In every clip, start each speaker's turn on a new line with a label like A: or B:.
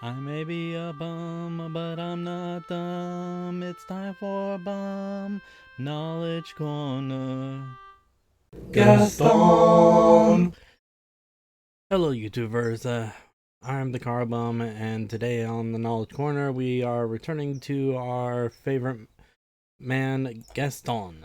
A: I may be a bum, but I'm not dumb. It's time for a bum knowledge corner.
B: Gaston!
A: Hello, YouTubers. I'm the Car Bum, and today on the Knowledge Corner, we are returning to our favorite man, Gaston.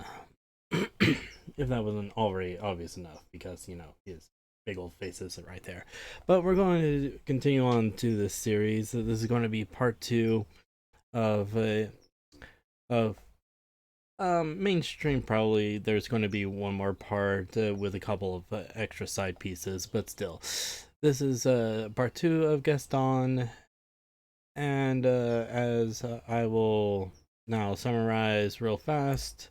A: If that wasn't already obvious enough, because his big old face is right there. But we're going to continue on to this series. This is going to be part two of of mainstream. Probably there's going to be one more part with a couple of extra side pieces, but still, this is part two of Gaston, and as I will now summarize real fast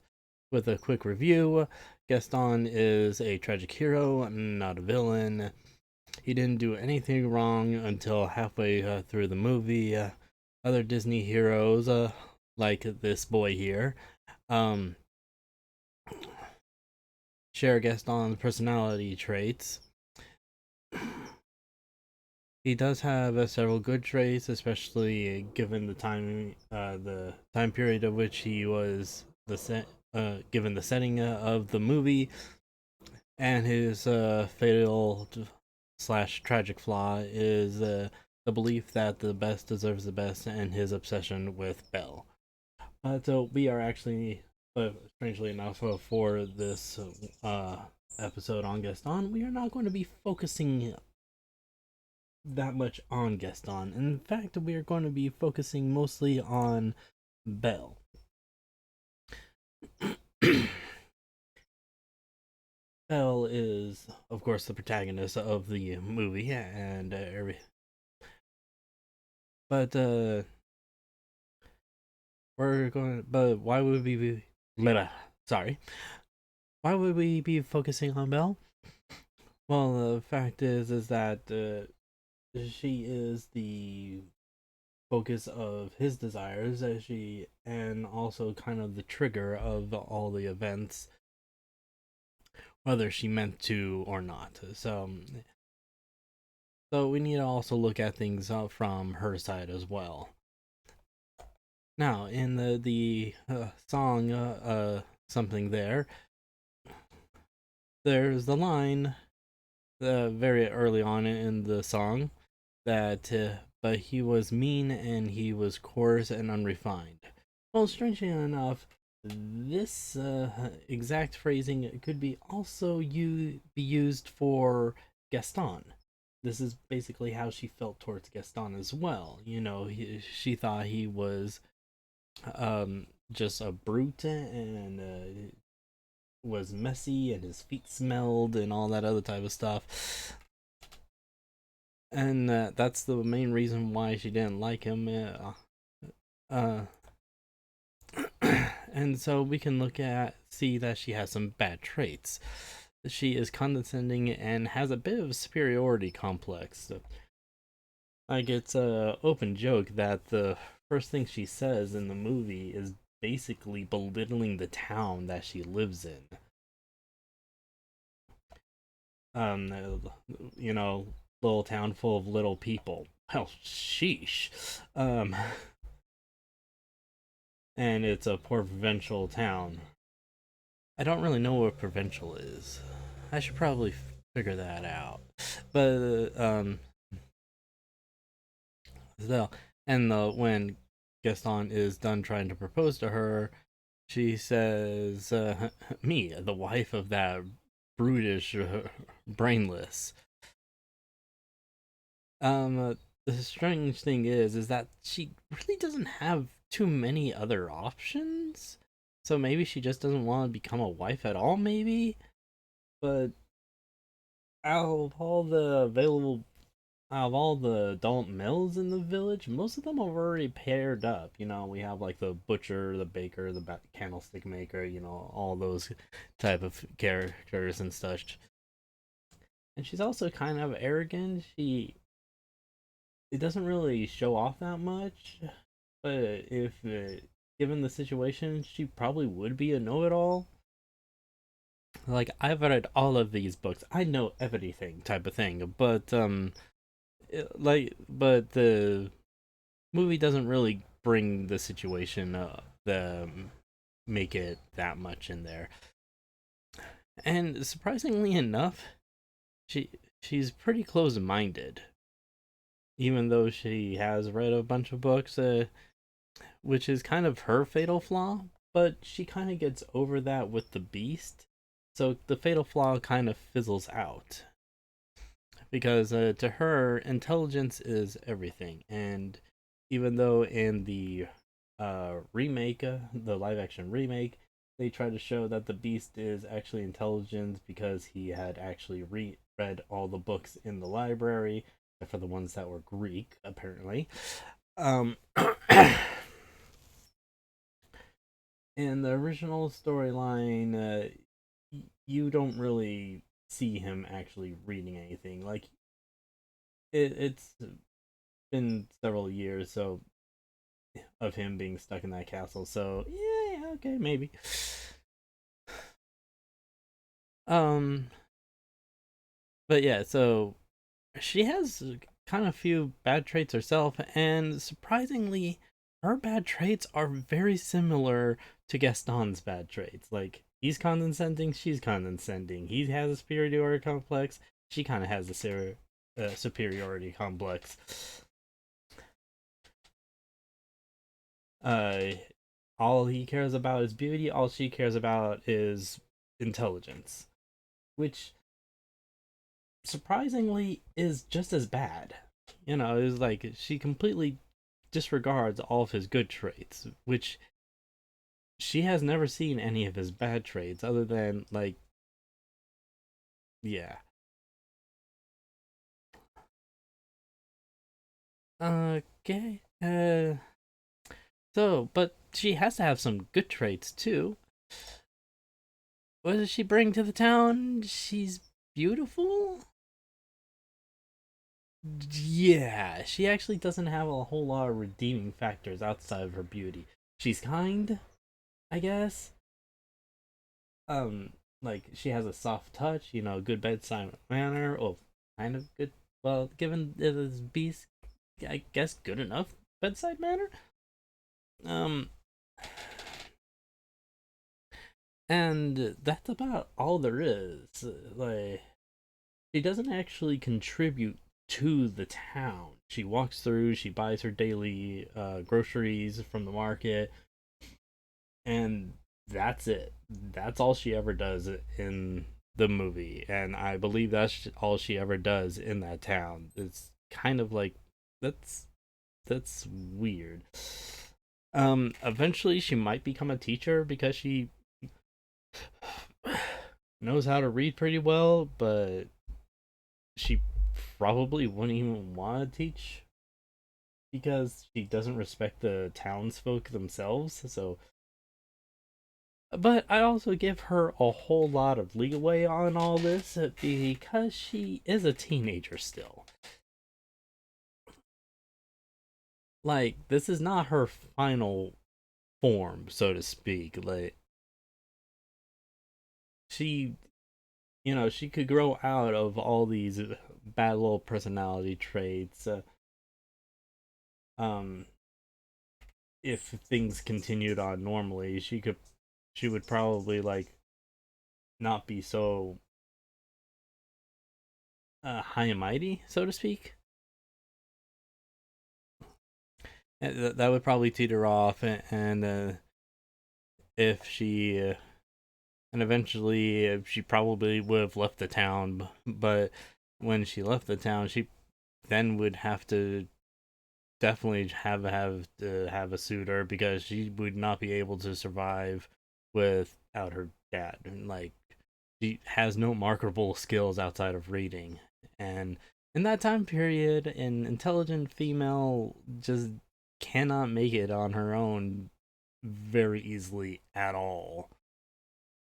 A: with a quick review. Gaston is a tragic hero, not a villain. He didn't do anything wrong until halfway through the movie. Other Disney heroes, like this boy here, um, share Gaston's personality traits. He does have several good traits, especially given the time period of which he was given the setting of the movie, and his fatal slash tragic flaw is the belief that the best deserves the best and his obsession with Belle. So we are actually, strangely enough, for this episode on Gaston, we are not going to be focusing that much on Gaston. In fact, we are going to be focusing mostly on Belle. Belle is, of course, the protagonist of the movie, and but we're going. But why would we be? Sorry, why would we be focusing on Belle? Well, the fact is that she is the focus of his desires, as she and also kind of the trigger of all the events, whether she meant to or not. So we need to also look at things from her side as well. Now, in the song something there's the line very early on in the song that but he was mean and he was coarse and unrefined. Well, strangely enough, this exact phrasing could be also be used for Gaston. This is basically how she felt towards Gaston as well. She thought he was just a brute and was messy and his feet smelled and all that other type of stuff. And that's the main reason why she didn't like him. Uh, and so we can see that she has some bad traits. She is condescending and has a bit of a superiority complex. Like, it's a open joke that the first thing she says in the movie is basically belittling the town that she lives in. You know, little town full of little people. Well, sheesh. Um, and it's a poor provincial town. I don't really know what provincial is. I should probably figure that out. But still, and when Gaston is done trying to propose to her, she says, "Me, the wife of that brutish, brainless." The strange thing is that she really doesn't have too many other options. So maybe she just doesn't want to become a wife at all. Maybe, but out of all the available out of all the adult males in the village, most of them are already paired up. We have like the butcher, the baker, the candlestick maker, all those type of characters and such. And she's also kind of arrogant. It doesn't really show off that much, but if given the situation, she probably would be a know-it-all. Like, I've read all of these books, I know everything type of thing, but but the movie doesn't really bring the situation the make it that much in there. And surprisingly enough, she she's pretty close-minded, even though she has read a bunch of books, which is kind of her fatal flaw. But she kind of gets over that with the Beast, so the fatal flaw kind of fizzles out because to her, intelligence is everything. And even though in the remake, the live action remake, they try to show that the Beast is actually intelligent because he had actually read all the books in the library, except for the ones that were Greek, apparently. Um, in the original storyline, you don't really see him actually reading anything. Like it's been several years so of him being stuck in that castle. So yeah, okay, maybe. Um, but yeah, so she has kind of few bad traits herself, and surprisingly, her bad traits are very similar to Gaston's bad traits. Like he's condescending, she's condescending. He has a superiority complex. She kind of has a superiority complex. Uh, all he cares about is beauty. All she cares about is intelligence, which surprisingly is just as bad. You know, it's like she completely disregards all of his good traits, which she has never seen any of his bad traits other than like, yeah. Okay. So, but she has to have some good traits too. What does she bring to the town? She's beautiful. Yeah, she actually doesn't have a whole lot of redeeming factors outside of her beauty. She's kind, I guess. Um, like she has a soft touch, you know, good bedside manner, or kind of good. Well, given it is beast, I guess good enough bedside manner. Um, and that's about all there is. Like she doesn't actually contribute to the town. She walks through, she buys her daily groceries from the market, and that's it. That's all she ever does in the movie, and I believe that's all she ever does in that town. It's kind of like that's that's weird. Eventually she might become a teacher because she knows how to read pretty well, but she probably wouldn't even want to teach because she doesn't respect the townsfolk themselves. So, but I also give her a whole lot of leeway on all this because she is a teenager still. Like, this is not her final form, so to speak. Like, she, you know, she could grow out of all these bad little personality traits. Um, if things continued on normally, she would probably like not be so high and mighty, so to speak. That would probably teeter off, and if she and eventually she probably would have left the town. But when she left the town, she then would have to definitely have a suitor because she would not be able to survive without her dad. And like she has no marketable skills outside of reading, and in that time period, an intelligent female just cannot make it on her own very easily at all,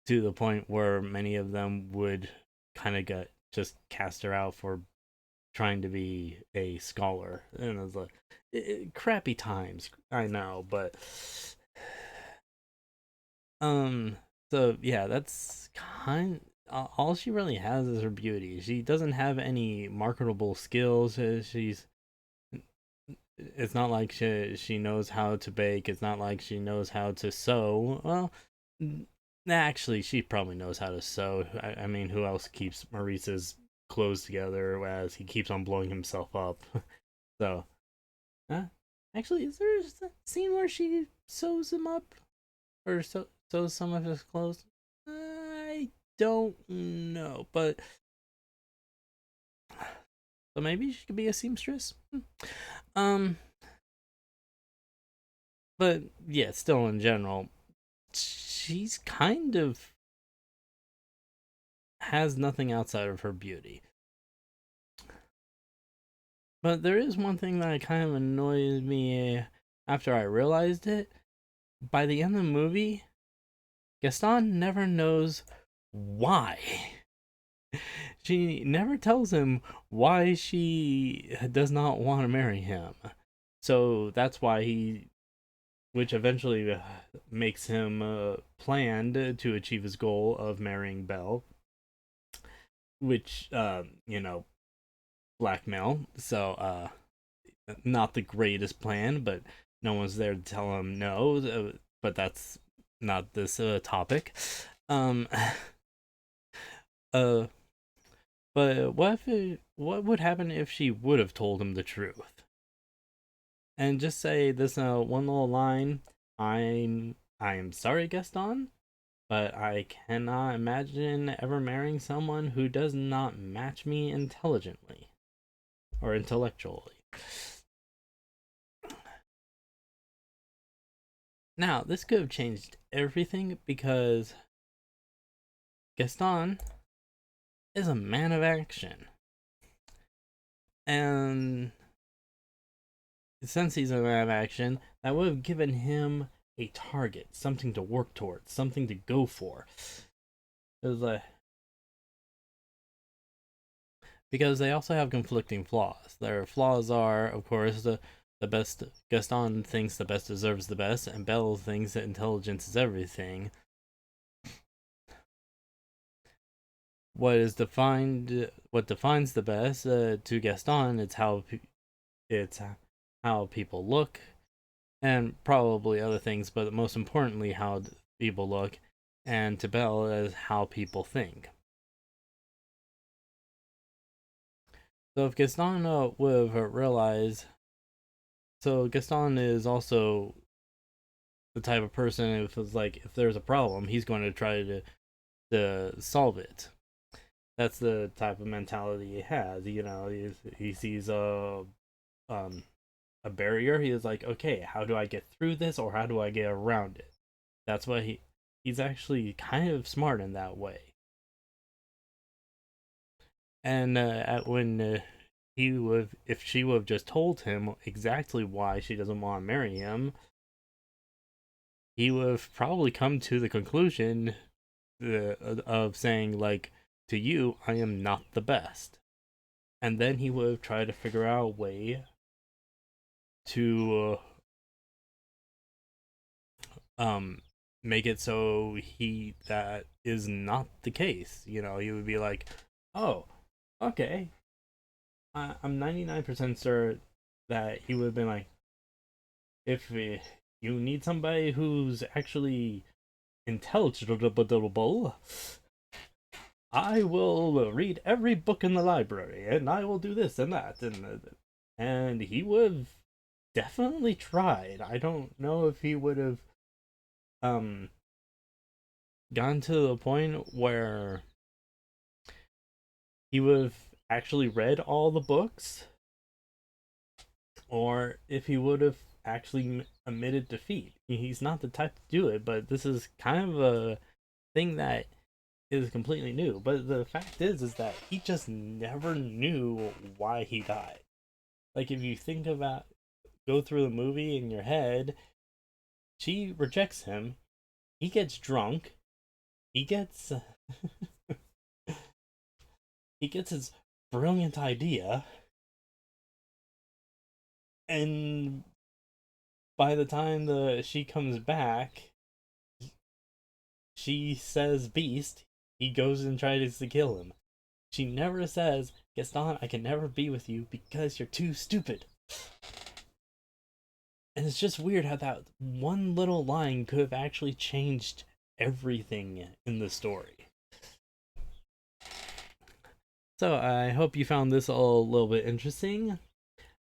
A: to the point where many of them would kind of get just cast her out for trying to be a scholar. And it's like crappy times, I know, but um so yeah, that's kind all she really has is her beauty. She doesn't have any marketable skills. She's it's not like she knows how to bake. It's not like she knows how to sew. Well, actually, she probably knows how to sew. I mean, who else keeps Maurice's clothes together as he keeps on blowing himself up? So, uh, actually, is there a scene where she sews him up or sews some of his clothes? I don't know, but so maybe she could be a seamstress. Um, but yeah, still in general, she's kind of has nothing outside of her beauty. But there is one thing that kind of annoys me after I realized it. By the end of the movie, Gaston never knows why. She never tells him why she does not want to marry him. So that's why which eventually makes him planned to achieve his goal of marrying Belle, which, blackmail. So, not the greatest plan, but no one's there to tell him no. But that's not this topic. Um, uh, but what would happen if she would have told him the truth and just say this one little line? I am sorry, Gaston, but I cannot imagine ever marrying someone who does not match me intelligently or intellectually. Now, this could have changed everything because Gaston is a man of action. And since he's a man of action, that would have given him a target, something to work towards, something to go for. It was like, because they also have conflicting flaws. Their flaws are, of course, the best. Gaston thinks the best deserves the best, and Belle thinks that intelligence is everything. What defines the best to Gaston, it's how people look, and probably other things, but most importantly, how people look, and to Belle is how people think. So if Gaston would have realized, so Gaston is also the type of person if it's like if there's a problem, he's going to try to solve it. That's the type of mentality he has. He sees um a barrier. He is like, okay, how do I get through this, or how do I get around it? That's why he's actually kind of smart in that way. And when he would, if she would have just told him exactly why she doesn't want to marry him, he would have probably come to the conclusion of saying like, to you, I am not the best. And then he would have tried to figure out a way to make it so that is not the case. He would be like, oh, okay, I'm 99% sure that he would have been like, if you need somebody who's actually intelligible, I will read every book in the library, and I will do this and that, and he would have definitely tried. I don't know if he would have um gotten to the point where he would have actually read all the books, or if he would have actually admitted defeat. He's not the type to do it, but this is kind of a thing that is completely new. But the fact is that he just never knew why he died. Like if you think about go through the movie in your head, she rejects him. He gets drunk. He gets he gets his brilliant idea, and by the time she comes back, she says beast. he goes and tries to kill him. She never says, Gaston, I can never be with you because you're too stupid. And it's just weird how that one little line could have actually changed everything in the story. So I hope you found this all a little bit interesting.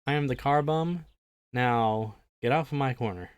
A: I am the car bum. Now, get off of my corner.